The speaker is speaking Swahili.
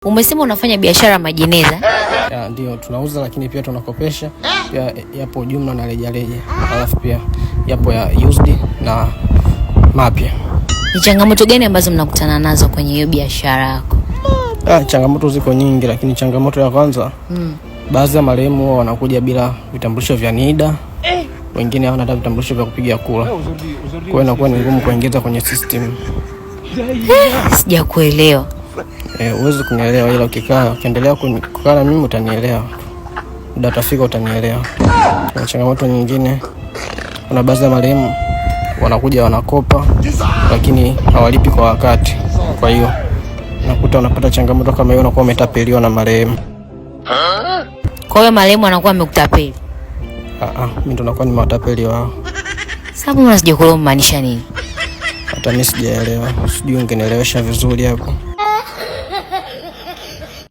Umesema unafanya biashara majeneza? Ndio, tunauza lakini pia tunakopesha. Pia yapo jumla na rejareja. Alafu pia yapo ya used na mapya. Ni changamoto gani ambazo mnakutana nazo kwenye hiyo biashara yako? Changamoto ziko nyingi, lakini changamoto ya kwanza, baadhi ya marehemu wanakuja bila vitambulisho vya NIDA. Wengine hawana hata vitambulisho vya kupiga kura. Kwa hiyo inakuwa ni ngumu kuingiza kwenye system. Sijakuelewa. Uweze kunielewa, ila ukiendelea kukaa na mimi utanielewa. Muda utafika utanielewa. Na changamoto nyingine, kuna baadhi ya marehemu wanakuja wanakopa lakini hawalipi kwa wakati. Kwa hiyo unakuta unapata changamoto kama hiyo, unakuwa umetapeliwa na marehemu. Kwa hiyo marehemu anakuwa amekutapeli? Mimi ndo nakuwa nimewatapeli wao. Sababu unasijakuelewa maanisha nini? Hata mimi sijaelewa. Sijui ungenielewesha vizuri hapo.